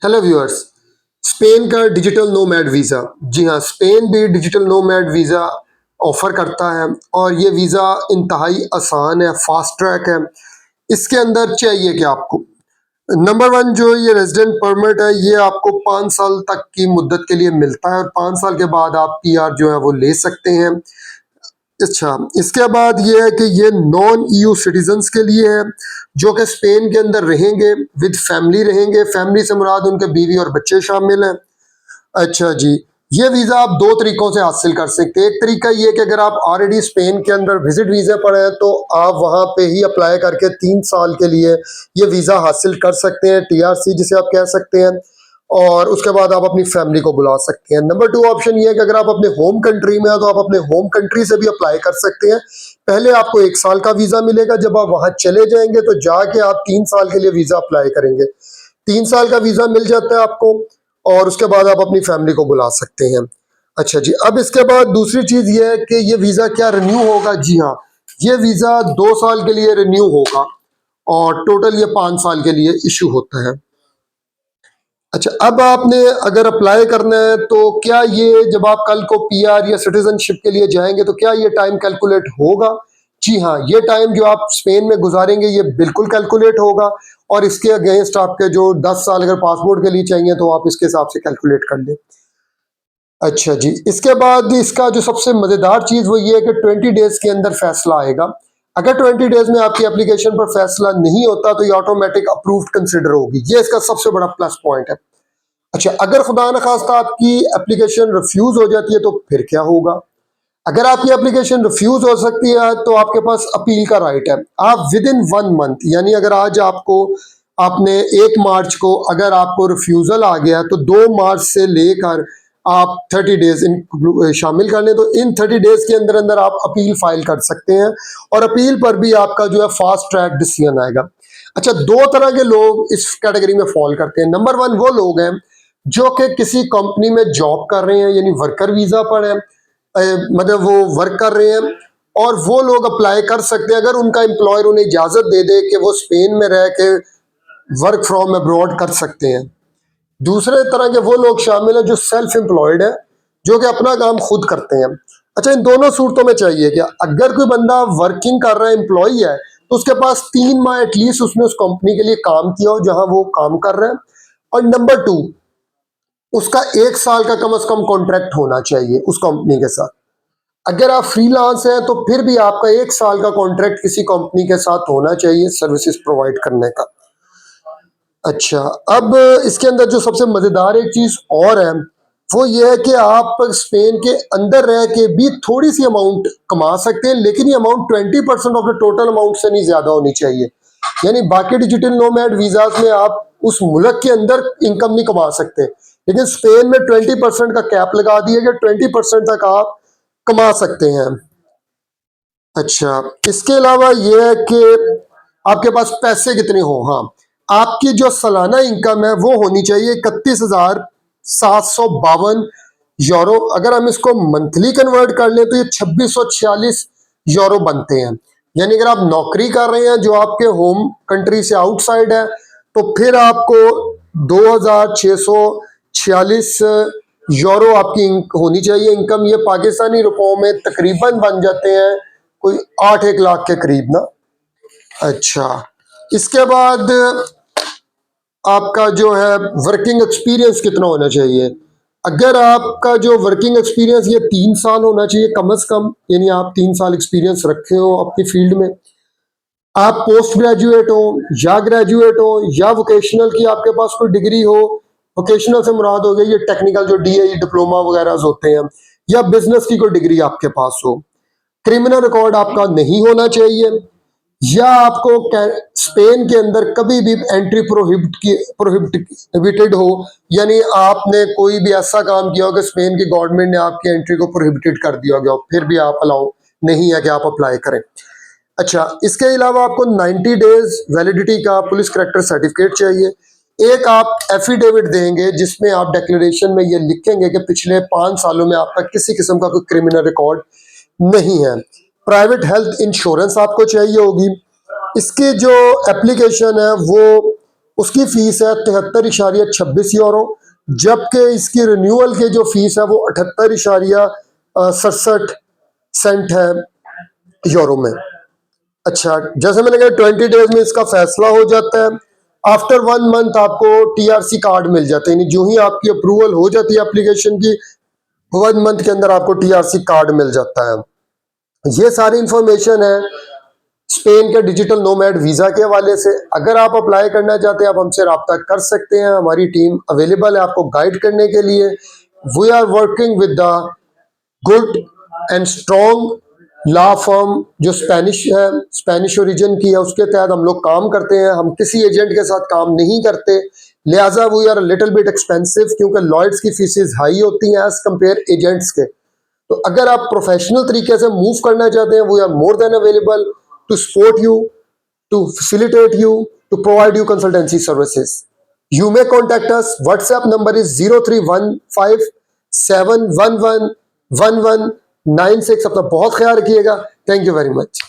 Hello viewers. Spain का digital nomad visa, जी हाँ, Spain भी डिजिटल नोमैड वीज़ा ऑफ़र करता है और ये वीज़ा इंतहाई आसान है, फास्ट ट्रैक है। इसके अंदर चाहिए क्या आपको? नंबर वन, जो ये रेजिडेंट परमिट है, ये आपको 5 साल तक की मुद्दत के लिए मिलता है और 5 साल के बाद आप पीआर जो है वो ले सकते हैं। अच्छा, इसके बाद ये है कि ये नॉन ईयू सिटीजन्स के लिए है, जो कि स्पेन के अंदर रहेंगे, विद फैमिली रहेंगे। फैमिली से मुराद उनके बीवी और बच्चे शामिल हैं। अच्छा जी, ये वीज़ा आप दो तरीकों से हासिल कर सकते हैं। एक तरीका ये कि अगर आप ऑलरेडी स्पेन के अंदर विजिट वीज़ा पर हैं तो आप वहाँ पे ही अप्लाई करके 3 साल के लिए ये वीज़ा हासिल कर सकते हैं, टीआरसी जिसे आप कह सकते हैं, और उसके बाद आप अपनी फैमिली को बुला सकते हैं। नंबर टू ऑप्शन ये है कि अगर आप अपने होम कंट्री में हैं तो आप अपने होम कंट्री से भी अप्लाई कर सकते हैं। पहले आपको 1 साल का वीज़ा मिलेगा, जब आप वहाँ चले जाएंगे तो जाके आप 3 साल के लिए वीज़ा अप्लाई करेंगे। 3 साल का वीज़ा मिल जाता है आपको और उसके बाद आप अपनी फैमिली को बुला सकते हैं। अच्छा जी, अब इसके बाद दूसरी चीज़ ये है कि ये वीज़ा क्या रिन्यू होगा? जी हाँ, ये वीज़ा 2 साल के लिए रिन्यू होगा और टोटल ये 5 साल के लिए इशू होता है। अच्छा, अब आपने अगर अप्लाई करना है तो क्या ये जब आप कल को पीआर या सिटीजनशिप के लिए जाएंगे तो क्या ये टाइम कैलकुलेट होगा? जी हाँ, ये टाइम जो आप स्पेन में गुजारेंगे ये बिल्कुल कैलकुलेट होगा और इसके अगेंस्ट आपके जो 10 साल अगर पासपोर्ट के लिए चाहिए तो आप इसके हिसाब से कैलकुलेट कर लें। अच्छा जी, इसके बाद इसका जो सबसे मज़ेदार चीज़ वो ये है कि 20 डेज के अंदर फैसला आएगा। अगर 20 डेज में आपकी एप्लीकेशन पर फैसला नहीं होता तो ये ऑटोमेटिक अप्रूव्ड कंसिडर होगी। ये इसका सबसे बड़ा प्लस पॉइंट है। अच्छा, अगर खुदा न खास्ता आपकी एप्लीकेशन रिफ्यूज हो जाती है तो फिर क्या होगा? अगर आपकी एप्लीकेशन रिफ्यूज हो सकती है तो आपके पास अपील का राइट है। आप विद इन 1 मंथ, यानी अगर आज आपको आपने 1 मार्च को अगर आपको रिफ्यूजल आ गया तो 2 मार्च से लेकर आप 30 डेज इन शामिल कर लें तो इन 30 डेज के अंदर अंदर आप अपील फाइल कर सकते हैं और अपील पर भी आपका जो है फास्ट ट्रैक डिसीजन आएगा। अच्छा, दो तरह के लोग इस कैटेगरी में फॉल करते हैं। नंबर वन, वो लोग हैं जो कि किसी कंपनी में जॉब कर रहे हैं, यानी वर्कर वीजा पर है, मतलब वो वर्क कर रहे हैं और वो लोग अप्लाई कर सकते हैं अगर उनका एम्प्लॉयर उन्हें इजाजत दे दे कि वो स्पेन में रह के वर्क फ्रॉम अब्रॉड कर सकते हैं। दूसरे तरह के वो लोग शामिल हैं जो सेल्फ एम्प्लॉयड है, जो कि अपना काम खुद करते हैं। अच्छा, इन दोनों सूरतों में चाहिए कि अगर कोई बंदा वर्किंग कर रहा है, एम्प्लॉय है, तो उसके पास 3 माह एटलीस्ट उसने उस कंपनी के लिए काम किया हो जहां वो काम कर रहा है। और नंबर टू, उसका 1 साल का कम से कम कॉन्ट्रैक्ट होना चाहिए उस कंपनी के साथ। अगर आप फ्रीलांस हैं तो फिर भी आपका 1 साल का कॉन्ट्रैक्ट किसी कंपनी के साथ होना चाहिए सर्विसेज प्रोवाइड करने का। अच्छा, अब इसके अंदर जो सबसे मजेदार एक चीज और है वो ये है कि आप स्पेन के अंदर रह के भी थोड़ी सी अमाउंट कमा सकते हैं, लेकिन ये amount 20% of the total amount से नहीं ज्यादा होनी चाहिए। यानी बाकी डिजिटल नोमैड वीजाज में आप उस मुल्क के अंदर इनकम नहीं कमा सकते, लेकिन स्पेन में 20% का कैप लगा दिया गया, 20% तक आप कमा सकते हैं। अच्छा, इसके अलावा यह है कि आपके पास पैसे कितने हो। हाँ, आपकी जो सालाना इनकम है वो होनी चाहिए 31,752 यूरो। अगर हम इसको मंथली कन्वर्ट कर लें तो ये 2646 यूरो बनते हैं। यानी अगर आप नौकरी कर रहे हैं जो आपके होम कंट्री से आउटसाइड है तो फिर आपको 2646 यूरो आपकी होनी चाहिए इनकम। ये पाकिस्तानी रुपयों में तकरीबन बन जाते हैं कोई 8-1 लाख के करीब ना। अच्छा, इसके बाद आपका जो है वर्किंग एक्सपीरियंस कितना होना चाहिए? अगर आपका जो वर्किंग एक्सपीरियंस ये 3 साल होना चाहिए कम से कम, यानी आप 3 साल एक्सपीरियंस रखे हो अपनी फील्ड में। आप पोस्ट ग्रेजुएट हो या ग्रेजुएट हो या वोकेशनल की आपके पास कोई डिग्री हो। वोकेशनल से मुराद हो गई ये टेक्निकल जो डीएई डिप्लोमा वगैरह होते हैं, या बिजनेस की कोई डिग्री आपके पास हो। क्रिमिनल रिकॉर्ड आपका नहीं होना चाहिए, या आपको स्पेन के अंदर कभी भी एंट्री प्रोहिबिटेड हो, यानी आपने कोई भी ऐसा काम किया हो कि स्पेन की गवर्नमेंट ने आपकी एंट्री को प्रोहिबिटेड कर दिया गया हो, फिर भी आप अलाउ नहीं है कि आप अप्लाई करें। अच्छा, इसके अलावा आपको 90 डेज वैलिडिटी का पुलिस करेक्टर सर्टिफिकेट चाहिए। एक आप एफिडेविट देंगे जिसमें आप डिक्लेरेशन में ये लिखेंगे कि पिछले 5 सालों में आपका किसी किस्म का कोई क्रिमिनल रिकॉर्ड नहीं है। प्राइवेट हेल्थ इंश्योरेंस आपको चाहिए होगी। इसकी जो एप्लीकेशन है वो उसकी फीस है 73.26 यूरो, जबकि इसकी रिन्यूअल की जो फीस है वो 78.67 है यूरो में। अच्छा, जैसे मैंने कहा 20 डेज में इसका फैसला हो जाता है। आफ्टर 1 मंथ आपको टीआरसी कार्ड मिल जाते हैं, जो ही आपकी अप्रूवल हो जाती है एप्लीकेशन की, 1 मंथ के अंदर आपको टीआरसी कार्ड मिल जाता है। ये सारी इंफॉर्मेशन है स्पेन के डिजिटल नोमैड वीज़ा के हवाले से। अगर आप अप्लाई करना चाहते हैं आप हमसे रब्ता कर सकते हैं, हमारी टीम अवेलेबल है आपको गाइड करने के लिए। We are working with the good and strong law firm जो स्पेनिश है, स्पेनिश ओरिजिन की है, उसके तहत हम लोग काम करते हैं। हम किसी एजेंट के साथ काम नहीं करते, लिहाजा we are little bit expensive, क्योंकि लॉयड्स की फीसेस हाई होती हैं एज कंपेयर एजेंट्स के। तो अगर आप प्रोफेशनल तरीके से मूव करना चाहते हैं, we are more than available to support you, to facilitate you, to provide you consultancy services. You may contact us. WhatsApp number is 0315711196। अपना बहुत ख्याल रखिएगा। Thank you very much.